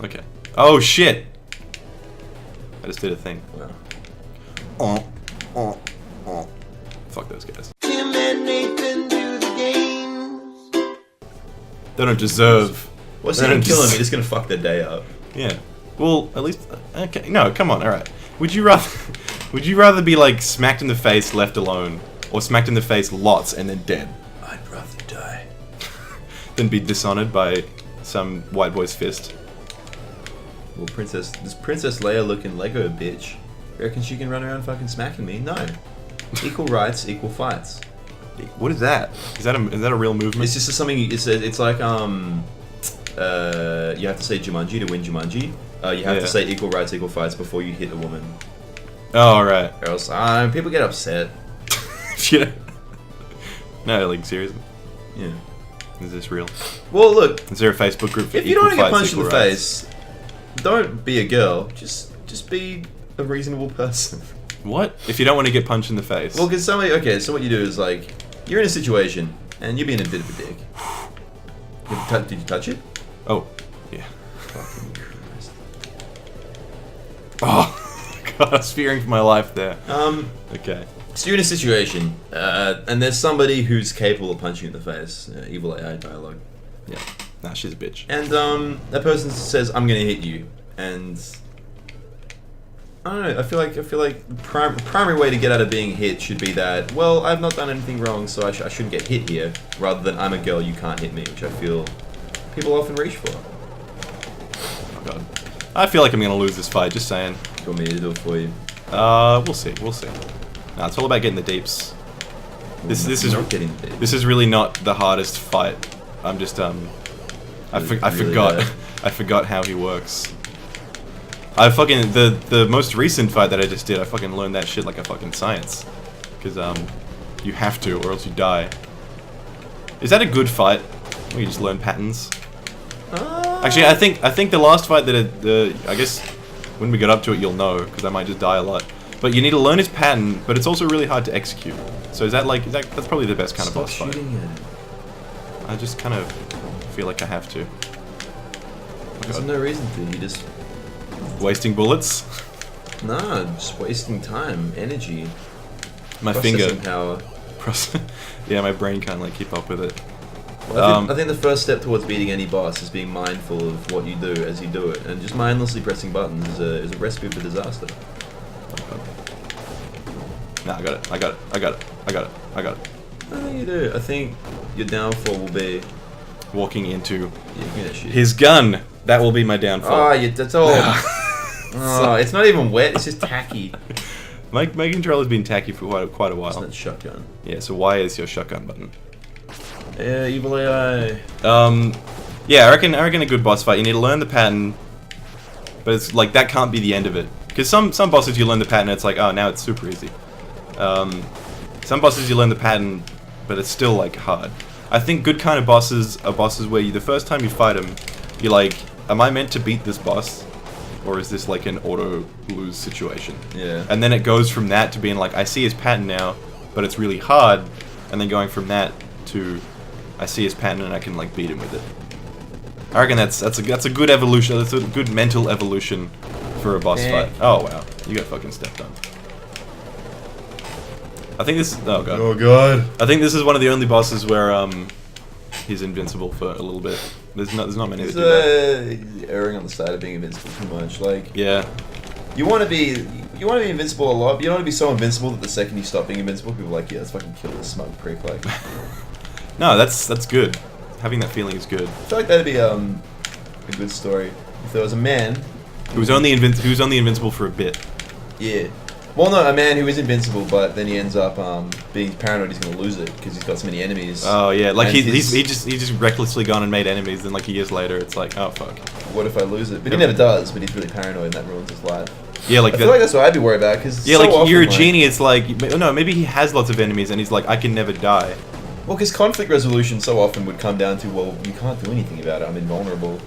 Okay. Oh shit! I just did a thing. Wow. Fuck those guys. Tim and Nathan do the games. They don't deserve. What's they he don't killing me? des- Just gonna fuck their day up. Yeah. Well, at least. Okay. No, come on. All right. Would you rather? Would you rather be like smacked in the face, left alone, or smacked in the face lots and then dead, I'd rather die. than be dishonored by some white boy's fist? Well, this Princess Leia looking Lego bitch. Reckon she can run around fucking smacking me? No. Equal rights, equal fights. What is that? Is that a real movement? It's just something. It's like you have to say Jumanji to win Jumanji. You have to say equal rights, equal fights before you hit a woman. Oh right. Or else people get upset. Yeah. No, like seriously. Yeah. Is this real? Well, look. Is there a Facebook group for If you don't equal want to get fights, punched in the equal rights? face, don't be a girl. Just be a reasonable person. What? If you don't want to get punched in the face? Well, because so what you do is like you're in a situation and you're being a bit of a dick. Did you touch it? Oh, yeah. Fucking Christ. Oh, God, I was fearing for my life there. Okay. So you're in a situation, and there's somebody who's capable of punching you in the face. Evil AI dialogue. Yeah. Nah, she's a bitch. And that person says, "I'm gonna hit you," and I don't know. I feel like the primary way to get out of being hit should be that, well, I've not done anything wrong, so I shouldn't get hit here, rather than I'm a girl, you can't hit me, which I feel people often reach for. Oh, God. I feel like I'm gonna lose this fight, just saying. Do you want me to do it for you? We'll see. We'll see. Nah, it's all about getting the deeps. This is not getting deep. This is really not the hardest fight. I'm just I forgot. bad. I forgot how he works. I fucking the most recent fight that I just did. I fucking learned that shit like a fucking science. Because you have to, or else you die. Is that a good fight? Where you just learn patterns. Actually, I think the last fight that I guess when we get up to it, you'll know because I might just die a lot. But you need to learn his pattern, but it's also really hard to execute. So is that that's probably the best kind of boss fight. Stop shooting at it. I just kind of feel like I have to. There's no reason to. You just Wasting bullets. nah, just wasting time, energy, My processing finger. power. Yeah, my brain can't like keep up with it. Well, I think the first step towards beating any boss is being mindful of what you do as you do it, and just mindlessly pressing buttons is a recipe for disaster. Nah, I got it. I got it. I got it. I got it. I got it. I think you do. I think your downfall will be Walking into yeah, shit. his gun. That will be my downfall. Oh, yeah, that's all. Oh, it's not even wet. It's just tacky. My controller's been tacky for quite a It's while. not shotgun. Yeah. So why is your shotgun button? Yeah, evil AI. Yeah, I reckon a good boss fight. You need to learn the pattern, but it's like that can't be the end of it. Because some bosses you learn the pattern, it's like, oh, now it's super easy. Some bosses you learn the pattern, but it's still like hard. I think good kind of bosses are bosses where the first time you fight them, you're like, am I meant to beat this boss, or is this like an auto lose situation? Yeah. And then it goes from that to being like, I see his pattern now, but it's really hard, and then going from that to I see his pattern and I can like beat him with it. I reckon that's a good evolution. That's a good mental evolution for a boss fight. Oh wow, you got fucking stepped on. I think this. Oh god. Oh god. I think this is one of the only bosses where he's invincible for a little bit. There's not many that do that. He's erring on the side of being invincible too much. Like Yeah. you want to be invincible a lot. But you don't want to be so invincible that the second you stop being invincible, people are like, yeah, let's fucking kill this smug prick. Like, No, that's good. Having that feeling is good. I feel like that'd be a good story if there was a man He was only invincible for a bit. Yeah. Well, no, a man who is invincible, but then he ends up being paranoid he's going to lose it because he's got so many enemies. Oh yeah, like And he just recklessly gone and made enemies, and like years later, it's like, oh fuck. What if I lose it? But he never does. But he's really paranoid, and that ruins his life. Yeah, like I feel like that's what I'd be worried about because yeah, like you're a genie. It's like no, maybe he has lots of enemies, and he's like, I can never die. Well, because conflict resolution so often would come down to, well, you can't do anything about it. I'm invulnerable,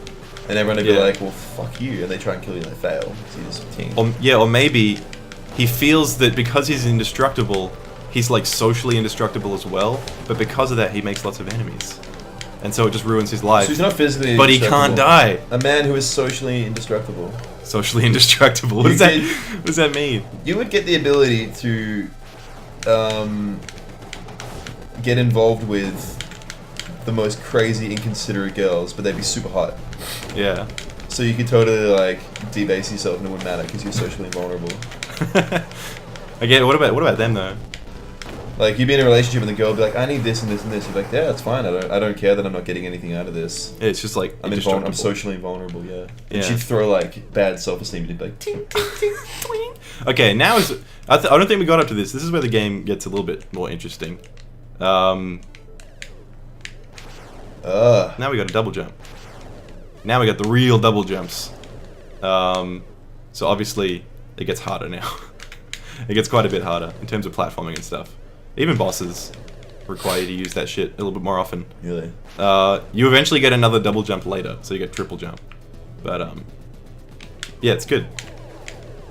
and everyone would be like, well, fuck you, and they try and kill you, and they fail. So you just ting. Or maybe he feels that because he's indestructible, he's like socially indestructible as well. But because of that, he makes lots of enemies. and so it just ruins his life. So he's not physically but he can't die. A man who is socially indestructible. Socially indestructible. What does that mean? You would get the ability to get involved with the most crazy, inconsiderate girls, but they'd be super hot. Yeah. So you could totally like debase yourself and it wouldn't matter because you're socially invulnerable. Again, what about them though? Like you'd be in a relationship and the girl would be like, I need this and this and this. You'd be like, yeah, that's fine. I don't care that I'm not getting anything out of this. Yeah, it's just like I'm socially invulnerable. Yeah. And Yeah. she'd throw like bad self-esteem and you'd be like, ting, ting, ting, twing. Okay, now is I don't think we got up to this. This is where the game gets a little bit more interesting. Now we got a double jump. Now we got the real double jumps. So obviously it gets harder now. It gets quite a bit harder in terms of platforming and stuff. Even bosses require you to use that shit a little bit more often. Really? You eventually get another double jump later, so you get triple jump. But yeah, it's good.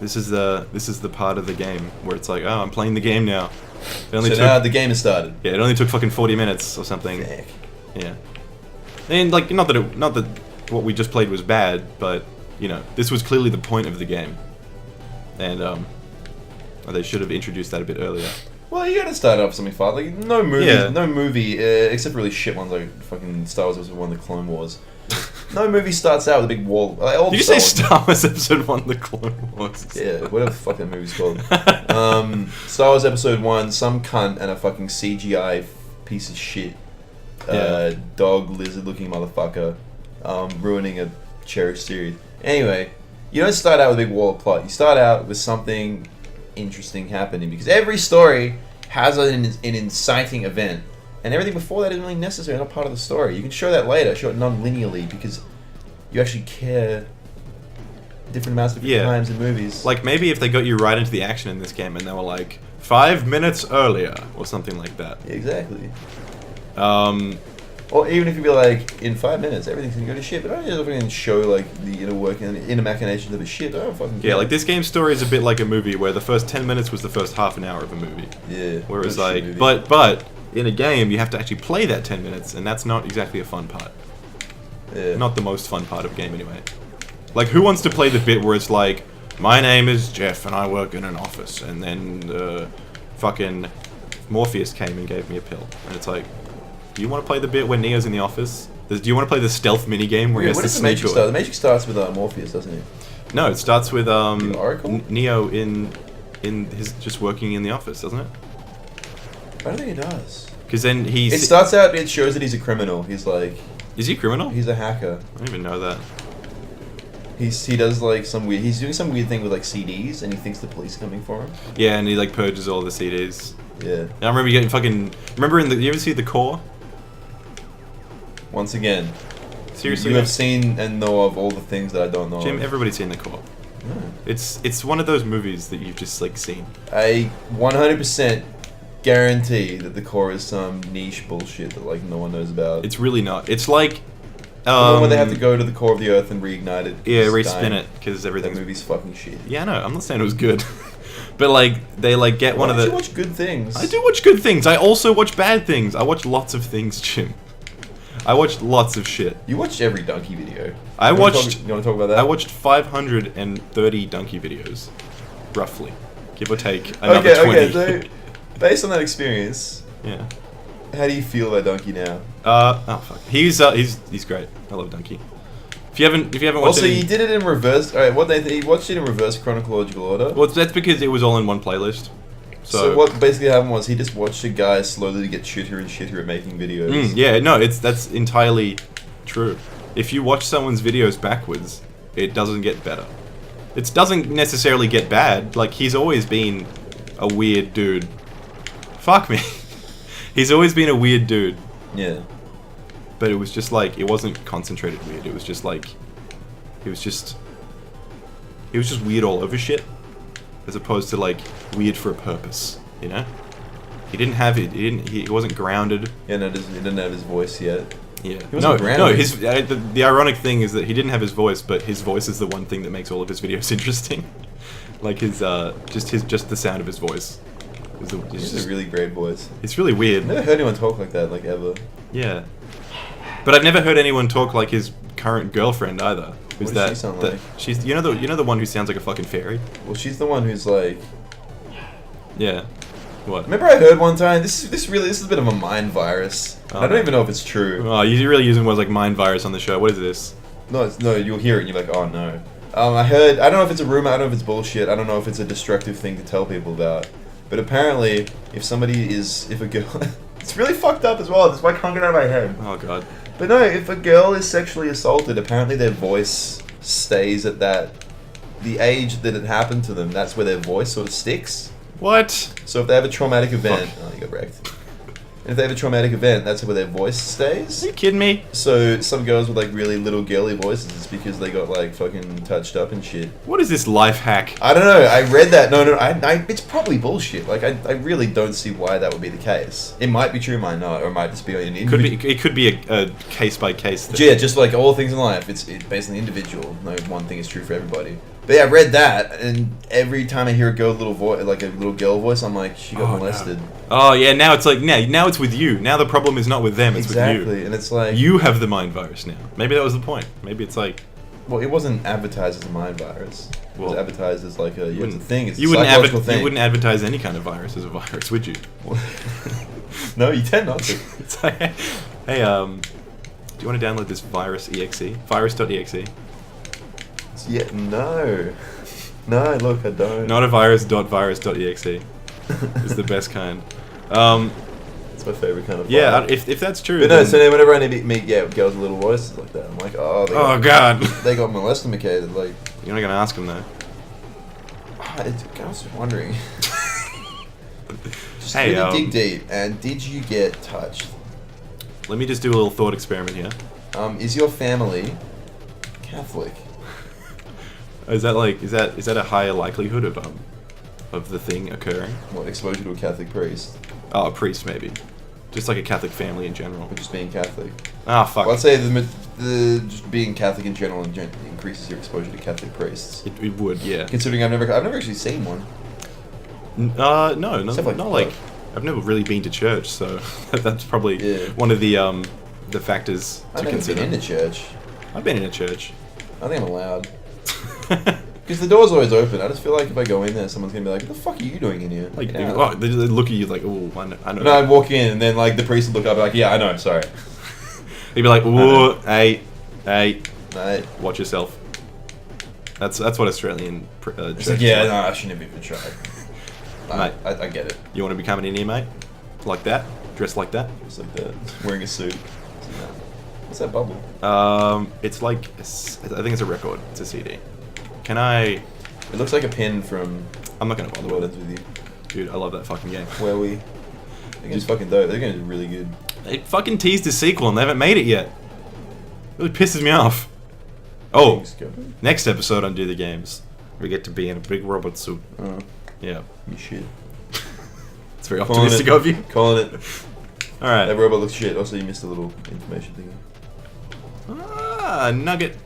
This is the part of the game where it's like, oh, I'm playing the game now. Now the game has started. Yeah, it only took fucking 40 minutes or something. Heck. Yeah. And like, not that what we just played was bad, but you know, this was clearly the point of the game. And they should have introduced that a bit earlier. Well, you gotta start off something fun. Like no movie, except for really shit ones like fucking Star Wars Episode 1, The Clone Wars. No movie starts out with a big wall. Like, all Did you say Star Wars Episode 1, The Clone Wars? Yeah, whatever the fuck that movie's called. Star Wars Episode 1, some cunt and a fucking CGI piece of shit. Dog, lizard-looking motherfucker, ruining a cherished series. Anyway, you don't start out with a big wall of plot. You start out with something interesting happening because every story has an inciting event, and everything before that isn't really necessary, not part of the story. You can show that later, show it non-linearly because you actually care different amounts of different times in movies. Like maybe if they got you right into the action in this game and they were like 5 minutes earlier or something like that. Yeah, exactly. Or even if you'd be like, in 5 minutes, everything's gonna go to shit, but I don't just fucking show like the inner working, the inner machinations of a shit. I don't fucking care. Yeah, like this game's story is a bit like a movie where the first 10 minutes was the first half an hour of a movie. Yeah. Whereas like, but in a game you have to actually play that 10 minutes, and that's not exactly a fun part. Yeah. Not the most fun part of a game anyway. Like, who wants to play the bit where it's like, my name is Jeff and I work in an office, and then fucking Morpheus came and gave me a pill, and it's like, do you want to play the bit where Neo's in the office? Do you want to play the stealth minigame where he has to sneak Matrix start? The Matrix starts with Morpheus, doesn't it? No, it starts with Oracle? Neo in his just working in the office, doesn't it? I don't think it does. Because then It starts out. It shows that he's a criminal. He's like. Is he a criminal? He's a hacker. I don't even know that. He does like some weird. He's doing some weird thing with like CDs, and he thinks the police are coming for him. Yeah, and he like purges all the CDs. Yeah. I remember getting fucking. Remember you ever see The Core? Once again, Seriously, you have seen and know of all the things that I don't know. Jim, of. everybody's seen The Core. No. It's one of those movies that you've just like seen. I 100% guarantee that The Core is some niche bullshit that like no one knows about. It's really not. It's like the one where they have to go to the core of the earth and reignite it. Yeah, respin it because That everything's. movie's fucking shit. Yeah, I know. I'm not saying it was good, but like they like get one of the. You watch good things. I do watch good things. I also watch bad things. I watch lots of things, Jim. I watched lots of shit. You watched every donkey video. You want to talk about that? I watched 530 donkey videos, roughly, give or take another 20. Okay, so based on that experience, yeah. how do you feel about Donkey now? Oh fuck, he's great. I love Donkey. If you haven't watched Also, you did it in reverse. All right, he watched it in reverse chronological order. Well, that's because it was all in one playlist. So what basically happened was he just watched a guy slowly get shitter and shitter at making videos. Yeah, no, that's entirely true. If you watch someone's videos backwards, it doesn't get better. It doesn't necessarily get bad. Like, he's always been a weird dude. Fuck me. He's always been a weird dude. Yeah. But it was just like, it wasn't concentrated weird. It was just like, he was just weird all over shit. As opposed to like weird for a purpose, you know? He didn't have it. He wasn't grounded. Yeah, no, he didn't have his voice yet. Yeah. He wasn't grounded. No. The ironic thing is that he didn't have his voice, but his voice is the one thing that makes all of his videos interesting. Like just the sound of his voice. He's a really great voice. It's really weird. I've never heard anyone talk like that, like ever. Yeah. But I've never heard anyone talk like his current girlfriend either. Who's What does that? she sound that- like? She's you know the one who sounds like a fucking fairy. Well, she's the one who's like. Yeah. What? Remember, I heard one time. This is a bit of a mind virus. Oh, I don't no. even know if it's true. Oh, you're really using words like mind virus on the show. What is this? No, you'll hear it and you're like, oh no. I heard. I don't know if it's a rumor. I don't know if it's bullshit. I don't know if it's a destructive thing to tell people about. But apparently, if a girl, it's really fucked up as well. That's why I can't get out of my head. Oh god. But no, if a girl is sexually assaulted, apparently their voice stays at the age that it happened to them. That's where their voice sort of sticks. What? So if they have a traumatic event, oh, you got wrecked. And if they have a traumatic event, that's where their voice stays. Are you kidding me? So some girls with like really little girly voices, it's because they got like fucking touched up and shit. What is this life hack? I don't know. I read that. No, it's probably bullshit. Like I really don't see why that would be the case. It might be true, it might not, or it might just be an individual. It could be a case by case thing. Yeah, just like all things in life, it's basically individual. No one thing is true for everybody. But yeah, I read that, and every time I hear a girl little voice, like a little girl voice, I'm like, she got molested. No. Oh yeah, now it's like now it's with you. Now the problem is not with them, it's Exactly, with you. and it's like You have the mind virus now. Maybe that was the point. Maybe it's like well, it wasn't advertised as a mind virus. It was Well, advertised as like a it's a thing. It's a you wouldn't psychological thing. you wouldn't advertise any kind of virus as a virus, would you? No, you tend not to. It's like, hey, do you want to download this virus exe? Virus.exe. Yeah, no. No, look, I don't. Not a virus.virus.exe. It's the best kind. It's my favorite kind of Yeah, file. if that's true. But no, then- so then whenever I meet girls with little voices like that, I'm like, oh, oh god. they got molesticated. Like, You're not gonna ask them though. I was just wondering. Just Hey, really dig deep. And did you get touched? Let me just do a little thought experiment here. Is your family Catholic? Is that a higher likelihood of the thing occurring? What, exposure to a Catholic priest? Oh, a priest maybe. Just like a Catholic family in general. Or just being Catholic? Ah, fuck. Well, I'd say the just being Catholic in general increases your exposure to Catholic priests. It would, yeah. Considering I've never actually seen one. No, Except like not like I've never really been to church, so that's probably Yeah. one of the factors I've to never consider. been into church. I've been in a church. I think I'm allowed. Because the door's always open. I just feel like if I go in there, someone's gonna be like, "What the fuck are you doing in here?" Like, yeah. oh, they look at you like, oh, I know. No, I walk in and then like the priest will look up and be like, "Yeah, I know. Sorry." He'd be like, oh, hey, No. watch yourself. That's what Australian It's church. like, yeah, no, I shouldn't have even tried. Mate. I get it. You want to become an Indian, mate? Like that? Dressed like that? Just like that. Wearing a suit. What's that bubble? It's like I think it's a record. It's a CD. Can I? It looks like a pin from I'm not gonna bother What with Ends it, With You. dude. I love that fucking game. Where we? They're just fucking dope. They're gonna do really good. They fucking teased a sequel and they haven't made it yet. It really pisses me off. Oh, Thanks, go. next episode on Do the Games, we get to be in a big robot suit. Oh, Yeah, you shit. it's very Calling optimistic it. of you. Calling it. All right. That robot looks shit. Also, you missed a little information thing. Ah, nugget.